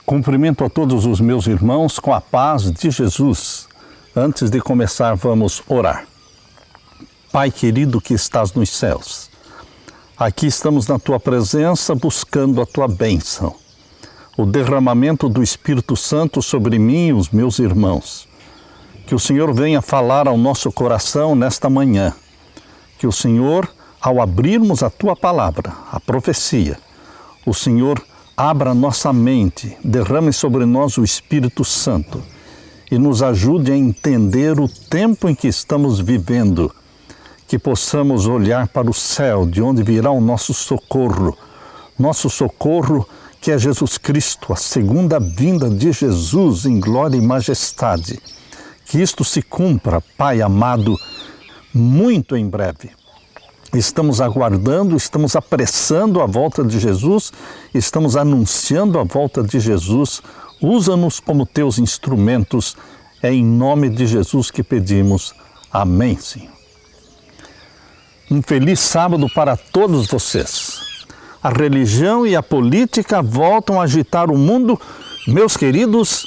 Cumprimento a todos os meus irmãos com a paz de Jesus. Antes de começar, vamos orar. Pai querido que estás nos céus, aqui estamos na Tua presença buscando a Tua bênção, o derramamento do Espírito Santo sobre mim e os meus irmãos. Que o Senhor venha falar ao nosso coração nesta manhã. Que o Senhor, ao abrirmos a Tua palavra, a profecia, o Senhor abra nossa mente, derrame sobre nós o Espírito Santo e nos ajude a entender o tempo em que estamos vivendo, que possamos olhar para o céu, de onde virá o nosso socorro que é Jesus Cristo, a segunda vinda de Jesus em glória e majestade. Que isto se cumpra, Pai amado, muito em breve. Estamos aguardando, estamos apressando a volta de Jesus, estamos anunciando a volta de Jesus. Usa-nos como teus instrumentos. É em nome de Jesus que pedimos. Amém, Senhor. Um feliz sábado para todos vocês. A religião e a política voltam a agitar o mundo, meus queridos,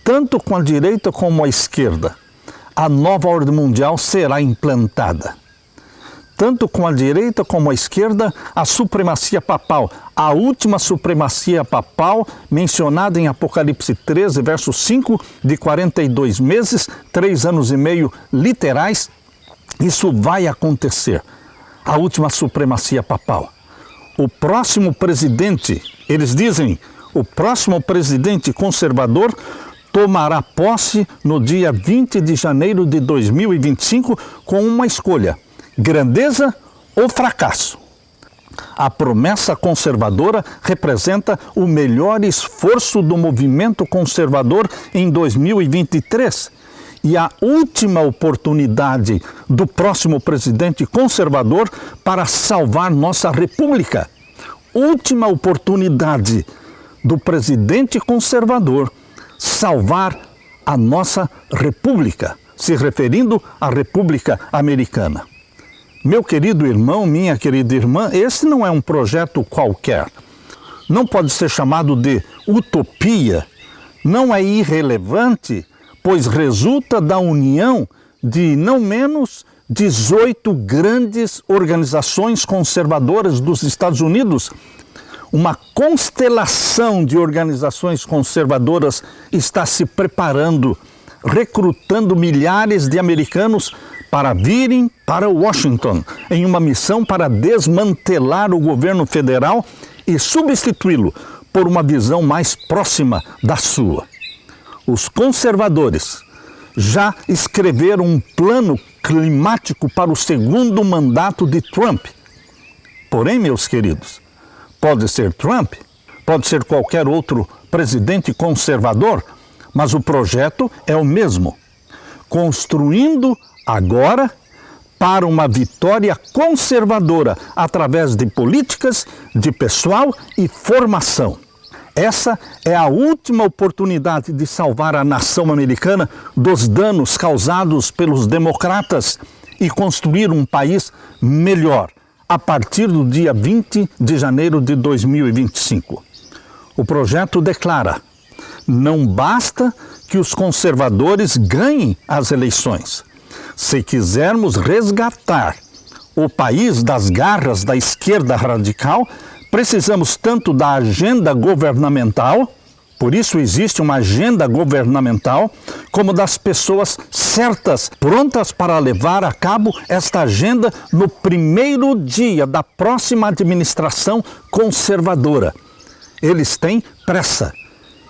tanto com a direita como a esquerda. A nova ordem mundial será implantada. Tanto com a direita como a esquerda, a supremacia papal, a última supremacia papal mencionada em Apocalipse 13, verso 5, de 42 meses, 3 anos e meio literais, isso vai acontecer. A última supremacia papal. O próximo presidente, eles dizem, o próximo presidente conservador tomará posse no dia 20 de janeiro de 2025 com uma escolha: grandeza ou fracasso. A promessa conservadora representa o melhor esforço do movimento conservador em 2023 e a última oportunidade do próximo presidente conservador para salvar nossa república. Última oportunidade do presidente conservador salvar a nossa república, se referindo à República Americana. Meu querido irmão, minha querida irmã, esse não é um projeto qualquer. Não pode ser chamado de utopia. Não é irrelevante, pois resulta da união de não menos 18 grandes organizações conservadoras dos Estados Unidos. Uma constelação de organizações conservadoras está se preparando, recrutando milhares de americanos para virem para Washington, em uma missão para desmantelar o governo federal e substituí-lo por uma visão mais próxima da sua. Os conservadores já escreveram um plano climático para o segundo mandato de Trump. Porém, meus queridos, pode ser Trump, pode ser qualquer outro presidente conservador, mas o projeto é o mesmo. Construindo agora para uma vitória conservadora através de políticas, de pessoal e formação. Essa é a última oportunidade de salvar a nação americana dos danos causados pelos democratas e construir um país melhor a partir do dia 20 de janeiro de 2025. O projeto declara: não basta que os conservadores ganhem as eleições. Se quisermos resgatar o país das garras da esquerda radical, precisamos tanto da agenda governamental, por isso existe uma agenda governamental, como das pessoas certas, prontas para levar a cabo esta agenda no primeiro dia da próxima administração conservadora. Eles têm pressa.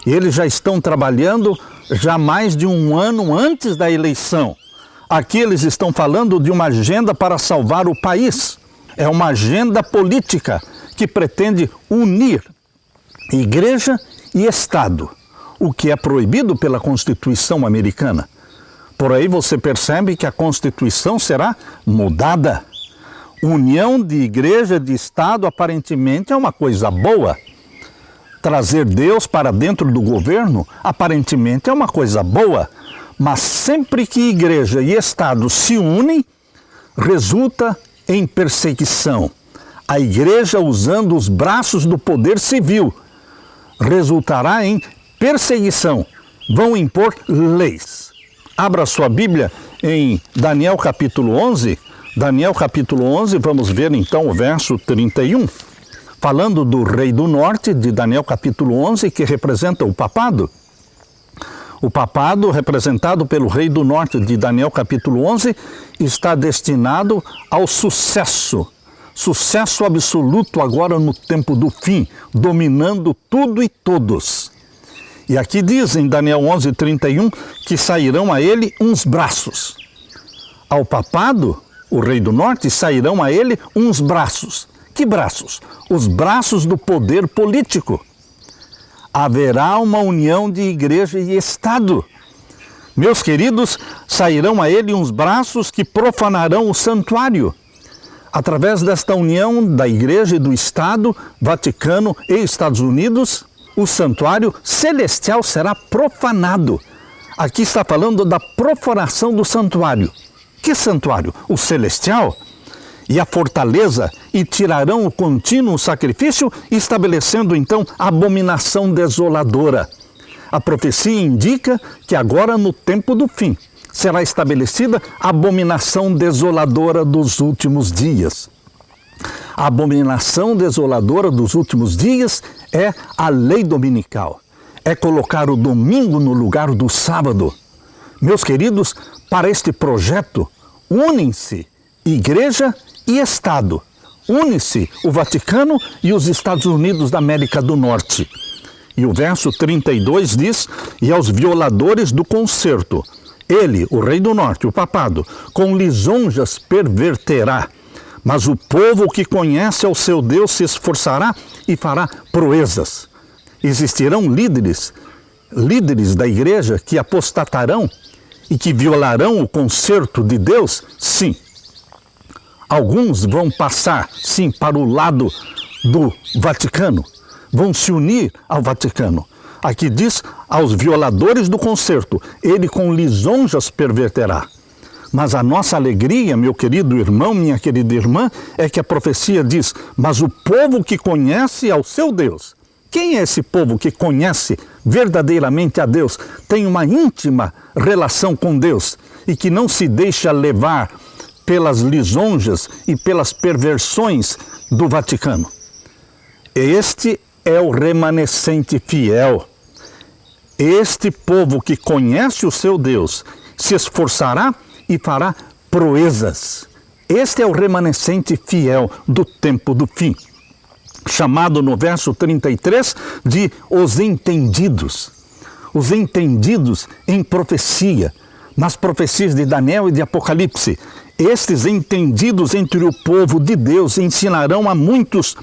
Eles já estão trabalhando já mais de um ano antes da eleição. Aqui eles estão falando de uma agenda para salvar o país. É uma agenda política que pretende unir igreja e Estado, o que é proibido pela Constituição americana. Por aí você percebe que a Constituição será mudada. União de igreja e de Estado aparentemente é uma coisa boa. Trazer Deus para dentro do governo aparentemente é uma coisa boa. Mas sempre que igreja e Estado se unem, resulta em perseguição. A igreja usando os braços do poder civil resultará em perseguição, vão impor leis. Abra sua Bíblia em Daniel capítulo 11. Daniel capítulo 11, vamos ver então o verso 31. Falando do rei do norte, de Daniel capítulo 11, que representa o papado. O papado, representado pelo rei do norte de Daniel capítulo 11, está destinado ao sucesso. Sucesso absoluto agora no tempo do fim, dominando tudo e todos. E aqui diz em Daniel 11:31 que sairão a ele uns braços. Ao papado, o rei do norte, sairão a ele uns braços. Que braços? Os braços do poder político. Haverá uma união de igreja e Estado. Meus queridos, sairão a ele uns braços que profanarão o santuário. Através desta união da igreja e do Estado, Vaticano e Estados Unidos, o santuário celestial será profanado. Aqui está falando da profanação do santuário. Que santuário? O celestial? E a fortaleza, e tirarão o contínuo sacrifício, estabelecendo então a abominação desoladora. A profecia indica que agora no tempo do fim será estabelecida a abominação desoladora dos últimos dias. A abominação desoladora dos últimos dias é a lei dominical. É colocar o domingo no lugar do sábado. Meus queridos, para este projeto, unem-se igreja e Estado. Une-se o Vaticano e os Estados Unidos da América do Norte. E o verso 32 diz, e aos violadores do concerto, ele, o rei do norte, o papado, com lisonjas perverterá. Mas o povo que conhece ao seu Deus se esforçará e fará proezas. Existirão líderes da igreja que apostatarão e que violarão o concerto de Deus? Sim. Alguns vão passar, sim, para o lado do Vaticano. Vão se unir ao Vaticano. Aqui diz, aos violadores do concerto, ele com lisonjas perverterá. Mas a nossa alegria, meu querido irmão, minha querida irmã, é que a profecia diz, mas o povo que conhece ao seu Deus. Quem é esse povo que conhece verdadeiramente a Deus, tem uma íntima relação com Deus e que não se deixa levar pelas lisonjas e pelas perversões do Vaticano? Este é o remanescente fiel. Este povo que conhece o seu Deus se esforçará e fará proezas. Este é o remanescente fiel do tempo do fim, chamado no verso 33 de os entendidos. Os entendidos em profecia, nas profecias de Daniel e de Apocalipse. Estes entendidos entre o povo de Deus ensinarão a muitos.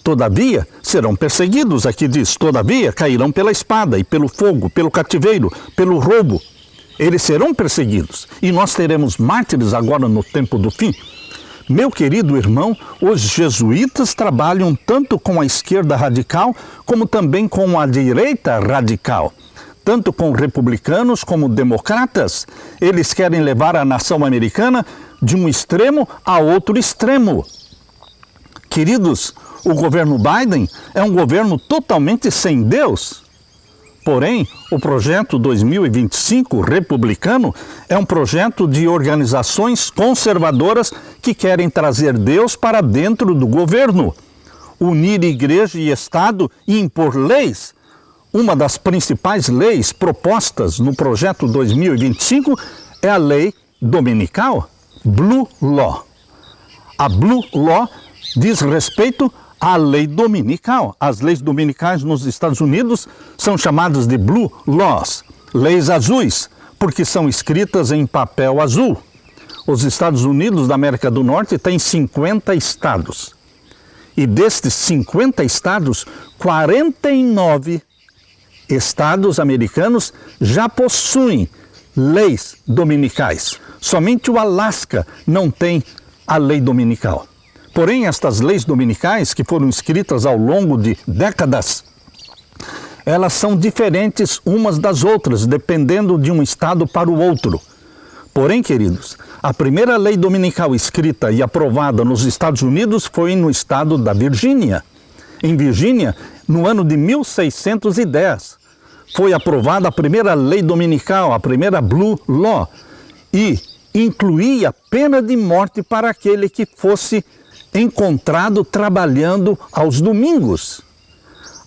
Todavia, serão perseguidos, aqui diz, todavia cairão pela espada e pelo fogo, pelo cativeiro, pelo roubo. Eles serão perseguidos e nós teremos mártires agora no tempo do fim. Meu querido irmão, os jesuítas trabalham tanto com a esquerda radical como também com a direita radical. Tanto com republicanos como democratas. Eles querem levar a nação americana de um extremo a outro extremo. Queridos, o governo Biden é um governo totalmente sem Deus. Porém, o projeto 2025 republicano é um projeto de organizações conservadoras que querem trazer Deus para dentro do governo, unir igreja e Estado e impor leis. Uma das principais leis propostas no projeto 2025 é a lei dominical, Blue Law. A Blue Law diz respeito à lei dominical. As leis dominicais nos Estados Unidos são chamadas de Blue Laws, leis azuis, porque são escritas em papel azul. Os Estados Unidos da América do Norte têm 50 estados. E destes 50 estados, 49 estados americanos já possuem leis dominicais. Somente o Alasca não tem a lei dominical. Porém, estas leis dominicais, que foram escritas ao longo de décadas, elas são diferentes umas das outras, dependendo de um estado para o outro. Porém, queridos, a primeira lei dominical escrita e aprovada nos Estados Unidos foi no estado da Virgínia. Em Virgínia, no ano de 1610, foi aprovada a primeira lei dominical, a primeira Blue Law, e incluía pena de morte para aquele que fosse encontrado trabalhando aos domingos.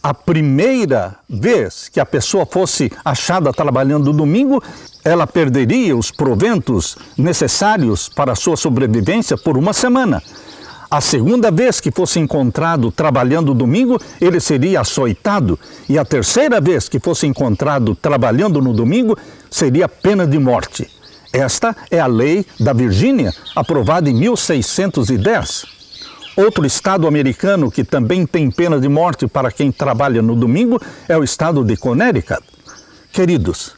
A primeira vez que a pessoa fosse achada trabalhando no domingo, ela perderia os proventos necessários para a sua sobrevivência por uma semana. A segunda vez que fosse encontrado trabalhando no domingo, ele seria açoitado. E a terceira vez que fosse encontrado trabalhando no domingo, seria pena de morte. Esta é a lei da Virgínia, aprovada em 1610. Outro estado americano que também tem pena de morte para quem trabalha no domingo é o estado de Connecticut. Queridos,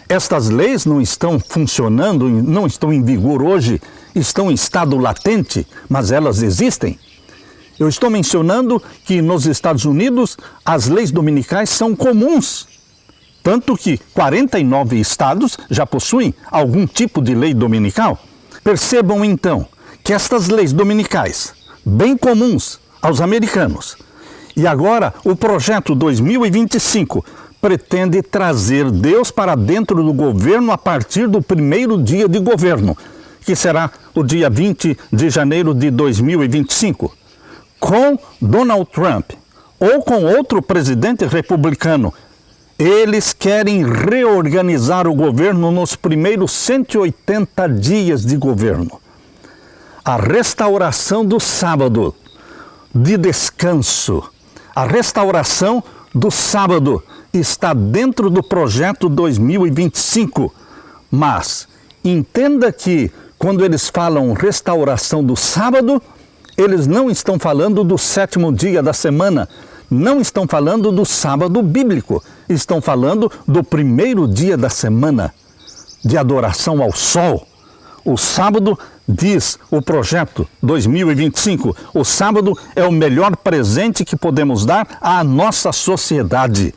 estas leis não estão funcionando, não estão em vigor hoje, estão em estado latente, mas elas existem. Eu estou mencionando que nos Estados Unidos as leis dominicais são comuns, tanto que 49 estados já possuem algum tipo de lei dominical. Percebam então que estas leis dominicais, bem comuns aos americanos, e agora o projeto 2025 pretende trazer Deus para dentro do governo a partir do primeiro dia de governo, que será o dia 20 de janeiro de 2025. Com Donald Trump ou com outro presidente republicano, eles querem reorganizar o governo nos primeiros 180 dias de governo. A restauração do sábado de descanso, a restauração do sábado está dentro do projeto 2025, mas entenda que quando eles falam restauração do sábado, eles não estão falando do sétimo dia da semana, não estão falando do sábado bíblico, estão falando do primeiro dia da semana, de adoração ao sol. O sábado, diz o projeto 2025, o sábado é o melhor presente que podemos dar à nossa sociedade.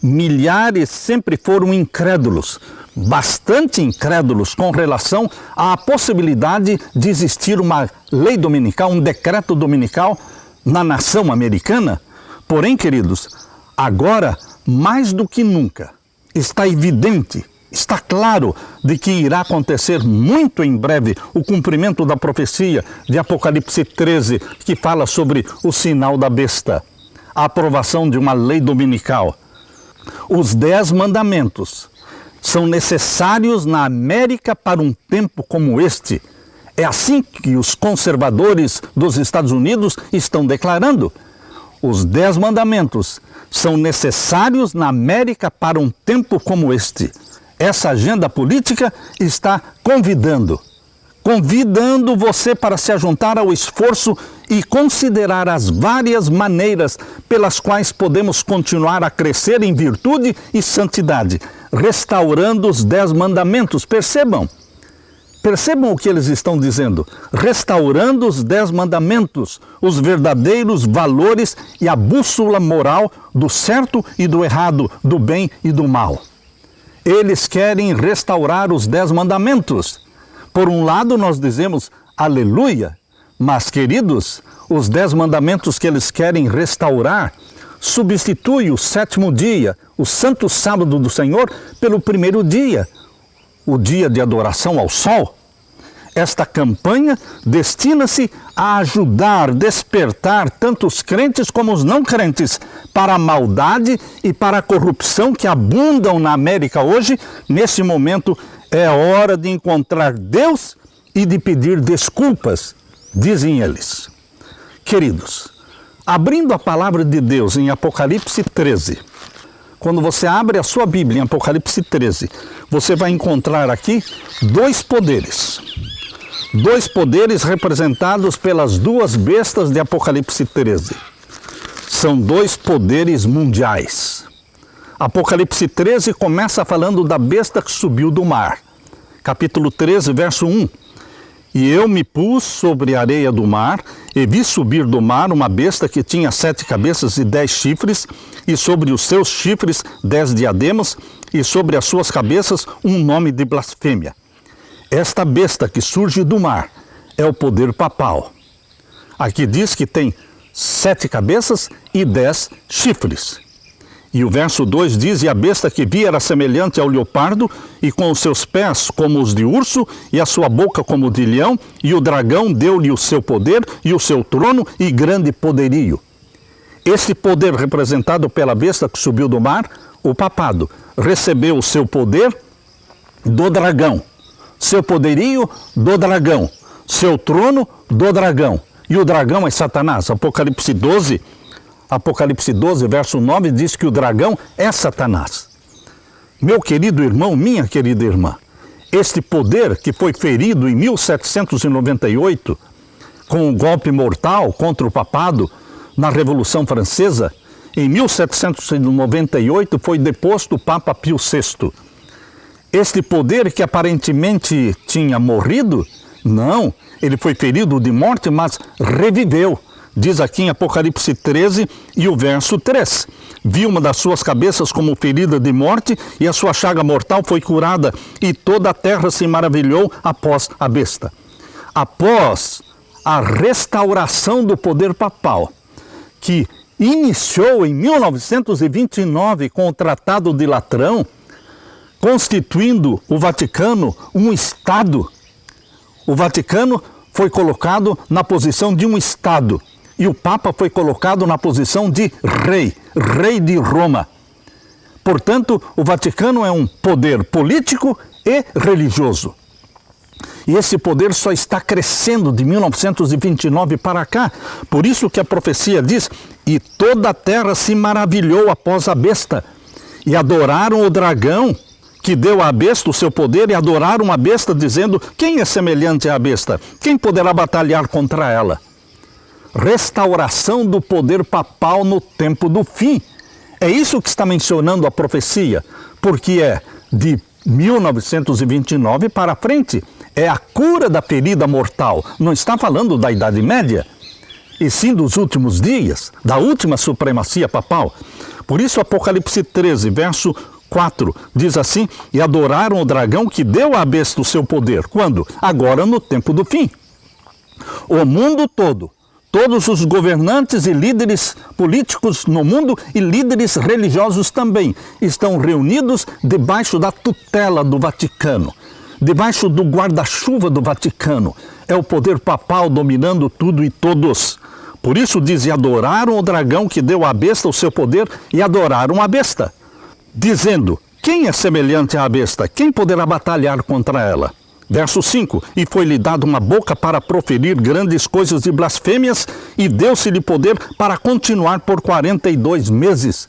Milhares sempre foram incrédulos, bastante incrédulos com relação à possibilidade de existir uma lei dominical, um decreto dominical na nação americana. Porém, queridos, agora, mais do que nunca, está evidente, está claro de que irá acontecer muito em breve o cumprimento da profecia de Apocalipse 13, que fala sobre o sinal da besta, a aprovação de uma lei dominical. Os 10 mandamentos são necessários na América para um tempo como este. É assim que os conservadores dos Estados Unidos estão declarando. Os 10 mandamentos são necessários na América para um tempo como este. Essa agenda política está convidando você para se ajuntar ao esforço e considerar as várias maneiras pelas quais podemos continuar a crescer em virtude e santidade, restaurando os 10 mandamentos. Percebam o que eles estão dizendo. Restaurando os 10 mandamentos, os verdadeiros valores e a bússola moral do certo e do errado, do bem e do mal. Eles querem restaurar os 10 mandamentos. Por um lado, nós dizemos aleluia, mas, queridos, os 10 mandamentos que eles querem restaurar substituem o sétimo dia, o santo sábado do Senhor, pelo primeiro dia, o dia de adoração ao sol. Esta campanha destina-se a ajudar, despertar tanto os crentes como os não crentes para a maldade e para a corrupção que abundam na América hoje. Nesse momento é hora de encontrar Deus e de pedir desculpas, dizem eles. Queridos, abrindo a palavra de Deus em Apocalipse 13, quando você abre a sua Bíblia em Apocalipse 13, você vai encontrar aqui 2 poderes. 2 poderes representados pelas 2 bestas de Apocalipse 13. São 2 poderes mundiais. Apocalipse 13 começa falando da besta que subiu do mar. Capítulo 13, verso 1. E eu me pus sobre a areia do mar, e vi subir do mar uma besta que tinha 7 cabeças e 10 chifres, e sobre os seus chifres 10 diademas, e sobre as suas cabeças um nome de blasfêmia. Esta besta que surge do mar é o poder papal. Aqui diz que tem 7 cabeças e 10 chifres. E o verso 2 diz, e a besta que vi era semelhante ao leopardo, e com os seus pés como os de urso, e a sua boca como de leão, e o dragão deu-lhe o seu poder, e o seu trono, e grande poderio. Este poder representado pela besta que subiu do mar, o papado, recebeu o seu poder do dragão, seu poderio do dragão, seu trono do dragão. E o dragão é Satanás. Apocalipse 12, verso 9, diz que o dragão é Satanás. Meu querido irmão, minha querida irmã, este poder que foi ferido em 1798, com um golpe mortal contra o papado na Revolução Francesa, em 1798 foi deposto o Papa Pio VI. Este poder que aparentemente tinha morrido, não, ele foi ferido de morte, mas reviveu. Diz aqui em Apocalipse 13 e o verso 3. Vi uma das suas cabeças como ferida de morte, e a sua chaga mortal foi curada, e toda a terra se maravilhou após a besta. Após a restauração do poder papal, que iniciou em 1929 com o Tratado de Latrão, constituindo o Vaticano um Estado. O Vaticano foi colocado na posição de um Estado e o Papa foi colocado na posição de rei de Roma. Portanto, o Vaticano é um poder político e religioso. E esse poder só está crescendo de 1929 para cá. Por isso que a profecia diz, e toda a terra se maravilhou após a besta, e adoraram o dragão, que deu à besta o seu poder, e adoraram a besta, dizendo, quem é semelhante à besta? Quem poderá batalhar contra ela? Restauração do poder papal no tempo do fim. É isso que está mencionando a profecia, porque é de 1929 para frente. É a cura da ferida mortal. Não está falando da Idade Média, e sim dos últimos dias, da última supremacia papal. Por isso, Apocalipse 13, verso 4, diz assim, e adoraram o dragão que deu à besta o seu poder. Quando? Agora no tempo do fim. O mundo todo, todos os governantes e líderes políticos no mundo e líderes religiosos também estão reunidos debaixo da tutela do Vaticano, debaixo do guarda-chuva do Vaticano. É o poder papal dominando tudo e todos. Por isso diz, e adoraram o dragão que deu à besta o seu poder, e adoraram a besta, dizendo, quem é semelhante à besta? Quem poderá batalhar contra ela? Verso 5, e foi-lhe dada uma boca para proferir grandes coisas e blasfêmias, e deu-se-lhe poder para continuar por 42 meses.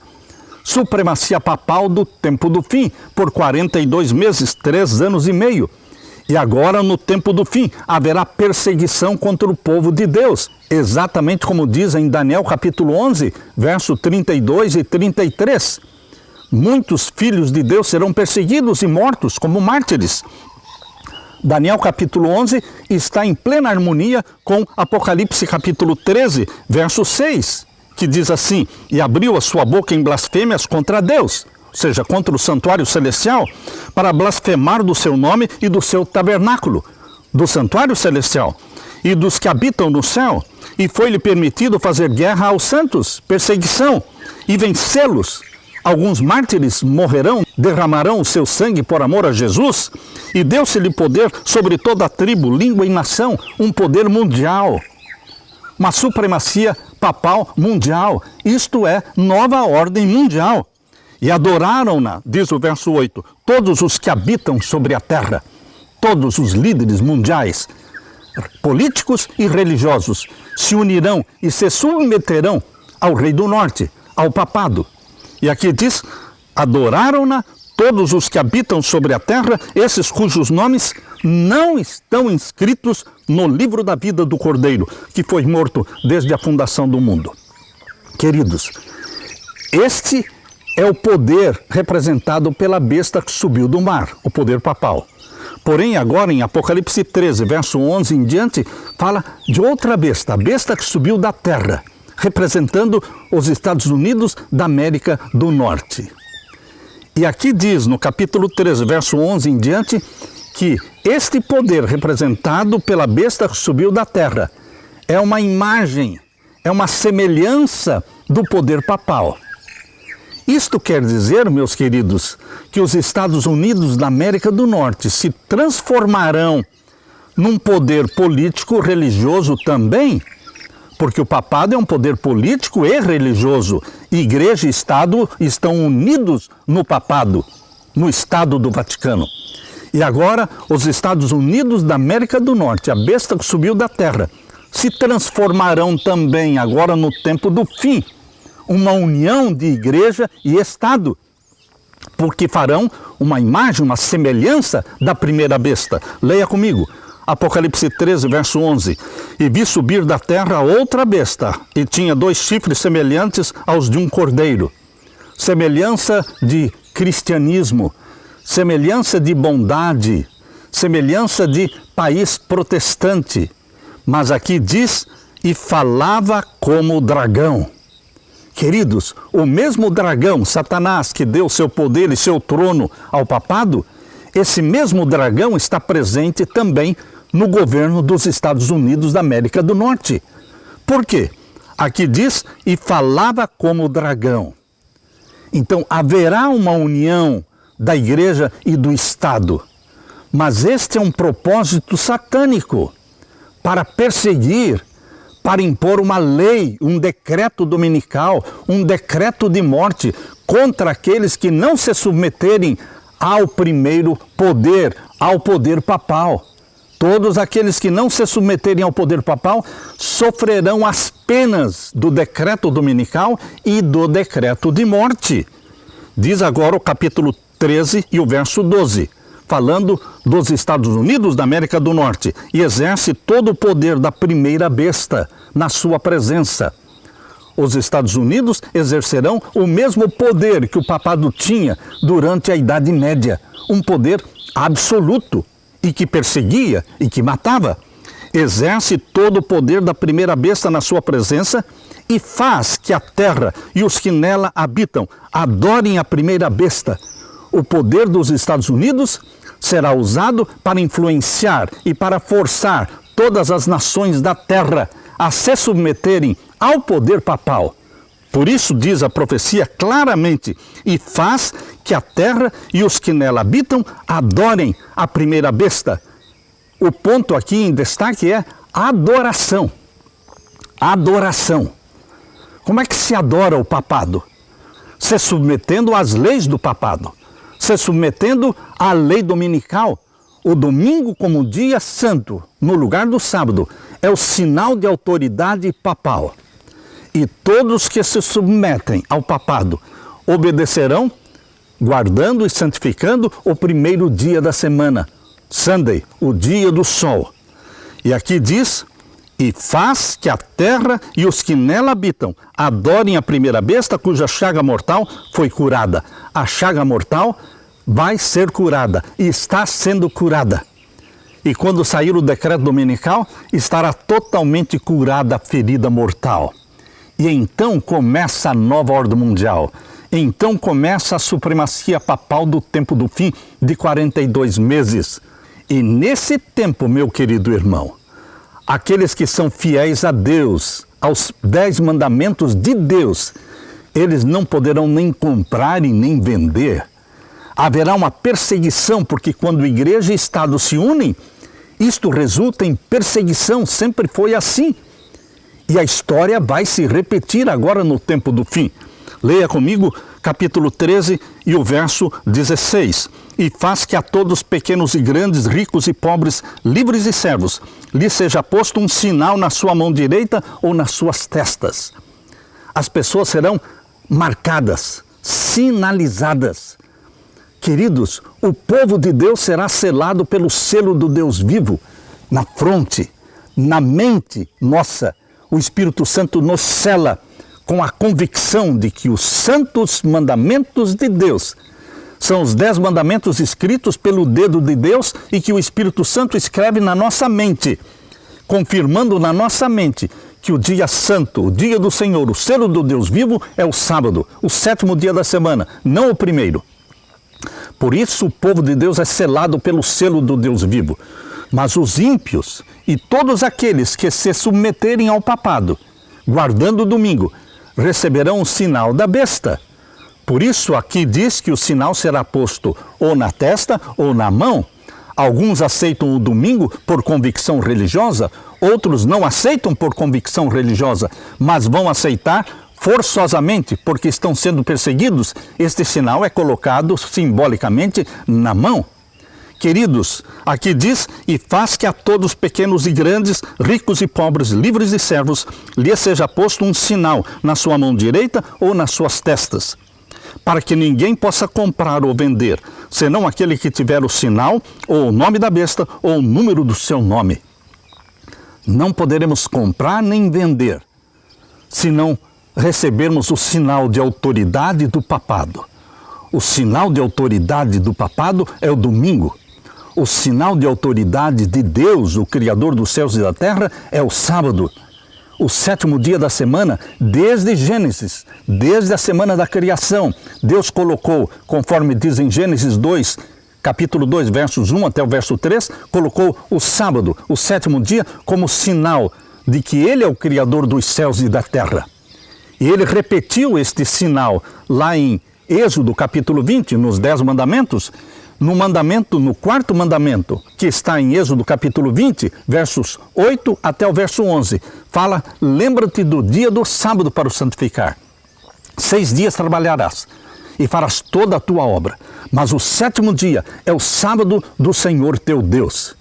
Supremacia papal do tempo do fim, por 42 meses, 3 anos e meio. E agora, no tempo do fim, haverá perseguição contra o povo de Deus, exatamente como diz em Daniel capítulo 11, verso 32 e 33. Muitos filhos de Deus serão perseguidos e mortos como mártires. Daniel capítulo 11 está em plena harmonia com Apocalipse capítulo 13, verso 6, que diz assim, e abriu a sua boca em blasfêmias contra Deus, ou seja, contra o santuário celestial, para blasfemar do seu nome e do seu tabernáculo, do santuário celestial, e dos que habitam no céu, e foi-lhe permitido fazer guerra aos santos, perseguição, e vencê-los. Alguns mártires morrerão, derramarão o seu sangue por amor a Jesus, e deu-se-lhe poder sobre toda a tribo, língua e nação, um poder mundial, uma supremacia papal mundial, isto é, nova ordem mundial. E adoraram-na, diz o verso 8, todos os que habitam sobre a terra, todos os líderes mundiais, políticos e religiosos, se unirão e se submeterão ao rei do norte, ao papado. E aqui diz, adoraram-na todos os que habitam sobre a terra, esses cujos nomes não estão inscritos no livro da vida do Cordeiro, que foi morto desde a fundação do mundo. Queridos, este é o poder representado pela besta que subiu do mar, o poder papal. Porém, agora em Apocalipse 13, verso 11 em diante, fala de outra besta, a besta que subiu da terra, representando os Estados Unidos da América do Norte. E aqui diz, no capítulo 13, verso 11 em diante, que este poder representado pela besta que subiu da terra é uma imagem, é uma semelhança do poder papal. Isto quer dizer, meus queridos, que os Estados Unidos da América do Norte se transformarão num poder político religioso também, porque o papado é um poder político e religioso. Igreja e Estado estão unidos no papado, no Estado do Vaticano. E agora, os Estados Unidos da América do Norte, a besta que subiu da terra, se transformarão também, agora no tempo do fim, uma união de igreja e Estado, porque farão uma imagem, uma semelhança da primeira besta. Leia comigo, Apocalipse 13, verso 11. E vi subir da terra outra besta, e tinha 2 chifres semelhantes aos de um cordeiro. Semelhança de cristianismo, semelhança de bondade, semelhança de país protestante. Mas aqui diz, e falava como dragão. Queridos, o mesmo dragão, Satanás, que deu seu poder e seu trono ao papado, esse mesmo dragão está presente também no governo dos Estados Unidos da América do Norte. Por quê? Aqui diz, e falava como dragão. Então, haverá uma união da igreja e do Estado. Mas este é um propósito satânico para perseguir, para impor uma lei, um decreto dominical, um decreto de morte contra aqueles que não se submeterem ao primeiro poder, ao poder papal. Todos aqueles que não se submeterem ao poder papal sofrerão as penas do decreto dominical e do decreto de morte. Diz agora o capítulo 13 e o verso 12. Falando dos Estados Unidos da América do Norte, e exerce todo o poder da primeira besta na sua presença. Os Estados Unidos exercerão o mesmo poder que o papado tinha durante a Idade Média, um poder absoluto e que perseguia e que matava. Exerce todo o poder da primeira besta na sua presença e faz que a terra e os que nela habitam adorem a primeira besta. O poder dos Estados Unidos será usado para influenciar e para forçar todas as nações da terra a se submeterem ao poder papal. Por isso diz a profecia claramente, e faz que a terra e os que nela habitam adorem a primeira besta. O ponto aqui em destaque é adoração. Adoração. Como é que se adora o papado? Se submetendo às leis do papado. Se submetendo à lei dominical. O domingo como dia santo, no lugar do sábado, é o sinal de autoridade papal. E todos que se submetem ao papado obedecerão, guardando e santificando o primeiro dia da semana, Sunday, o dia do sol. E aqui diz, e faz que a terra e os que nela habitam adorem a primeira besta cuja chaga mortal foi curada. A chaga mortal vai ser curada e está sendo curada. E quando sair o decreto dominical, estará totalmente curada a ferida mortal. E então começa a nova ordem mundial. Então começa a supremacia papal do tempo do fim de 42 meses. E nesse tempo, meu querido irmão, aqueles que são fiéis a Deus, aos 10 mandamentos de Deus, eles não poderão nem comprar e nem vender. Haverá uma perseguição, porque quando igreja e Estado se unem, isto resulta em perseguição, sempre foi assim. E a história vai se repetir agora no tempo do fim. Leia comigo capítulo 13 e o verso 16. E faz que a todos pequenos e grandes, ricos e pobres, livres e servos, lhe seja posto um sinal na sua mão direita ou nas suas testas. As pessoas serão marcadas, sinalizadas. Queridos, o povo de Deus será selado pelo selo do Deus vivo na fronte, na mente nossa. O Espírito Santo nos sela com a convicção de que os santos mandamentos de Deus são os 10 mandamentos escritos pelo dedo de Deus e que o Espírito Santo escreve na nossa mente, confirmando na nossa mente que o dia santo, o dia do Senhor, o selo do Deus vivo é o sábado, o 7º dia da semana, não o primeiro. Por isso o povo de Deus é selado pelo selo do Deus vivo. Mas os ímpios e todos aqueles que se submeterem ao papado, guardando o domingo, receberão o sinal da besta. Por isso aqui diz que o sinal será posto ou na testa ou na mão. Alguns aceitam o domingo por convicção religiosa, outros não aceitam por convicção religiosa, mas vão aceitar forçosamente porque estão sendo perseguidos. Este sinal é colocado simbolicamente na mão. Queridos, aqui diz: e faz que a todos, pequenos e grandes, ricos e pobres, livres e servos, lhe seja posto um sinal na sua mão direita ou nas suas testas, para que ninguém possa comprar ou vender, senão aquele que tiver o sinal, ou o nome da besta, ou o número do seu nome. Não poderemos comprar nem vender, se não recebermos o sinal de autoridade do papado. O sinal de autoridade do papado é o domingo. O sinal de autoridade de Deus, o Criador dos céus e da terra, é o sábado. O sétimo dia da semana, desde Gênesis, desde a semana da criação, Deus colocou, conforme diz em Gênesis 2, capítulo 2, versos 1 até o verso 3, colocou o sábado, o sétimo dia, como sinal de que Ele é o Criador dos céus e da terra. E Ele repetiu este sinal lá em Êxodo, capítulo 20, nos 10 mandamentos, no quarto mandamento, que está em Êxodo capítulo 20, versos 8 até o verso 11, fala: lembra-te do dia do sábado para o santificar. 6 dias trabalharás e farás toda a tua obra, mas o sétimo dia é o sábado do Senhor teu Deus.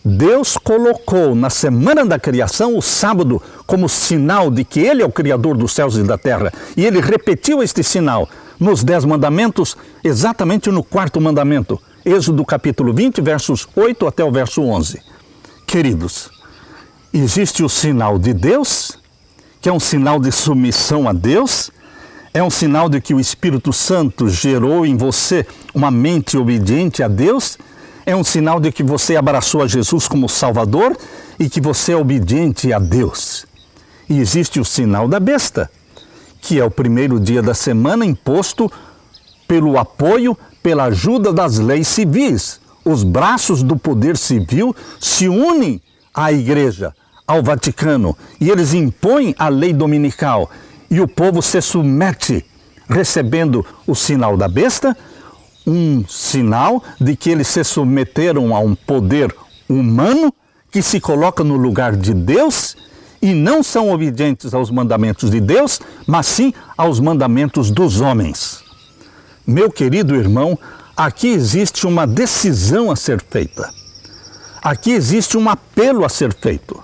Deus colocou na semana da criação o sábado como sinal de que Ele é o Criador dos céus e da terra. E Ele repetiu este sinal nos 10 mandamentos, exatamente no quarto mandamento, Êxodo capítulo 20, versos 8 até o verso 11. Queridos, existe o sinal de Deus, que é um sinal de submissão a Deus, é um sinal de que o Espírito Santo gerou em você uma mente obediente a Deus, é um sinal de que você abraçou a Jesus como Salvador e que você é obediente a Deus. E existe o sinal da besta, que é o primeiro dia da semana imposto pelo apoio, pela ajuda das leis civis. Os braços do poder civil se unem à Igreja, ao Vaticano, e eles impõem a lei dominical. E o povo se submete, recebendo o sinal da besta, um sinal de que eles se submeteram a um poder humano que se coloca no lugar de Deus e não são obedientes aos mandamentos de Deus, mas sim aos mandamentos dos homens. Meu querido irmão, aqui existe uma decisão a ser feita. Aqui existe um apelo a ser feito.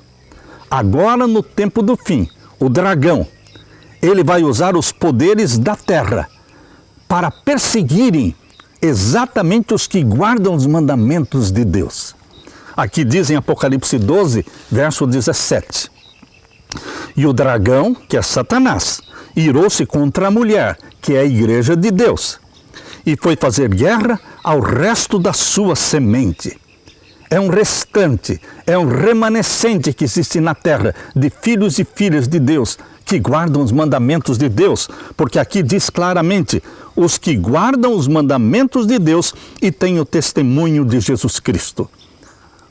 Agora, no tempo do fim, o dragão, ele vai usar os poderes da terra para perseguirem exatamente os que guardam os mandamentos de Deus. Aqui diz em Apocalipse 12, verso 17. E o dragão, que é Satanás, irou-se contra a mulher, que é a igreja de Deus, e foi fazer guerra ao resto da sua semente. É um restante, é um remanescente que existe na terra de filhos e filhas de Deus que guardam os mandamentos de Deus, porque aqui diz claramente: os que guardam os mandamentos de Deus e têm o testemunho de Jesus Cristo.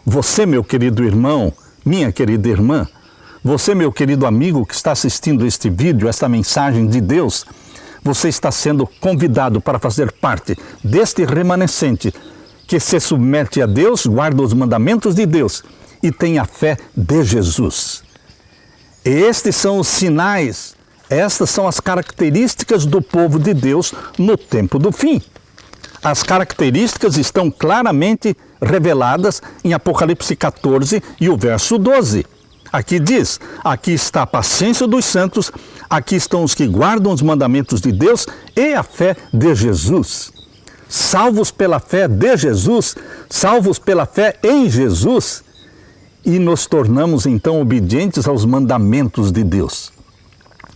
Você, meu querido irmão, minha querida irmã, você, meu querido amigo que está assistindo este vídeo, esta mensagem de Deus, você está sendo convidado para fazer parte deste remanescente que se submete a Deus, guarda os mandamentos de Deus e tem a fé de Jesus. Estes são os sinais, estas são as características do povo de Deus no tempo do fim. As características estão claramente reveladas em Apocalipse 14 e o verso 12. Aqui diz: aqui está a paciência dos santos, aqui estão os que guardam os mandamentos de Deus e a fé de Jesus. Salvos pela fé de Jesus, salvos pela fé em Jesus, e nos tornamos então obedientes aos mandamentos de Deus.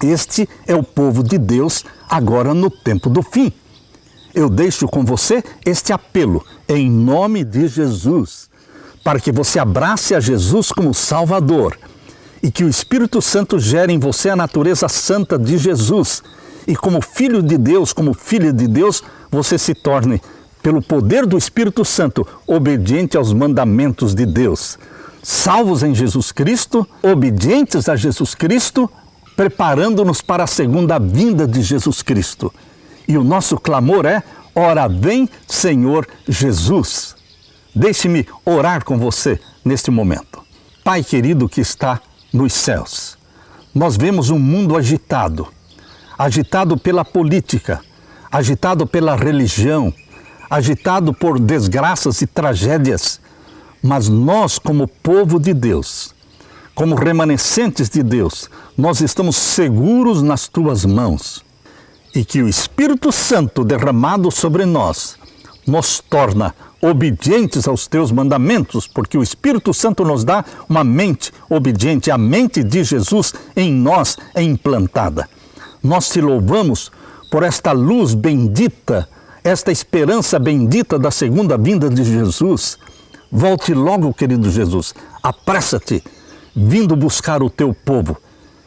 Este é o povo de Deus agora no tempo do fim. Eu deixo com você este apelo em nome de Jesus, para que você abrace a Jesus como Salvador e que o Espírito Santo gere em você a natureza santa de Jesus. E como filho de Deus, como filha de Deus, você se torne, pelo poder do Espírito Santo, obediente aos mandamentos de Deus. Salvos em Jesus Cristo, obedientes a Jesus Cristo, preparando-nos para a segunda vinda de Jesus Cristo. E o nosso clamor é: ora vem, Senhor Jesus. Deixe-me orar com você neste momento. Pai querido que está nos céus, nós vemos um mundo agitado, agitado pela política, agitado pela religião, agitado por desgraças e tragédias, mas nós, como povo de Deus, como remanescentes de Deus, nós estamos seguros nas tuas mãos e que o Espírito Santo derramado sobre nós nos torna obedientes aos teus mandamentos, porque o Espírito Santo nos dá uma mente obediente, a mente de Jesus em nós é implantada. Nós te louvamos por esta luz bendita, esta esperança bendita da segunda vinda de Jesus. Volte logo, querido Jesus, apressa-te, vindo buscar o teu povo,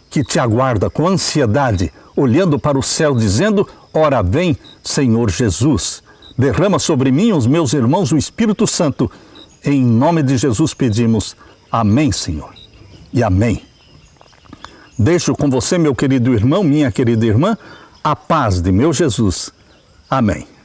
que te aguarda com ansiedade, olhando para o céu, dizendo: ora vem, Senhor Jesus. Derrama sobre mim, os meus irmãos, o Espírito Santo. Em nome de Jesus pedimos. Amém, Senhor. E amém. Deixo com você, meu querido irmão, minha querida irmã, a paz de meu Jesus. Amém.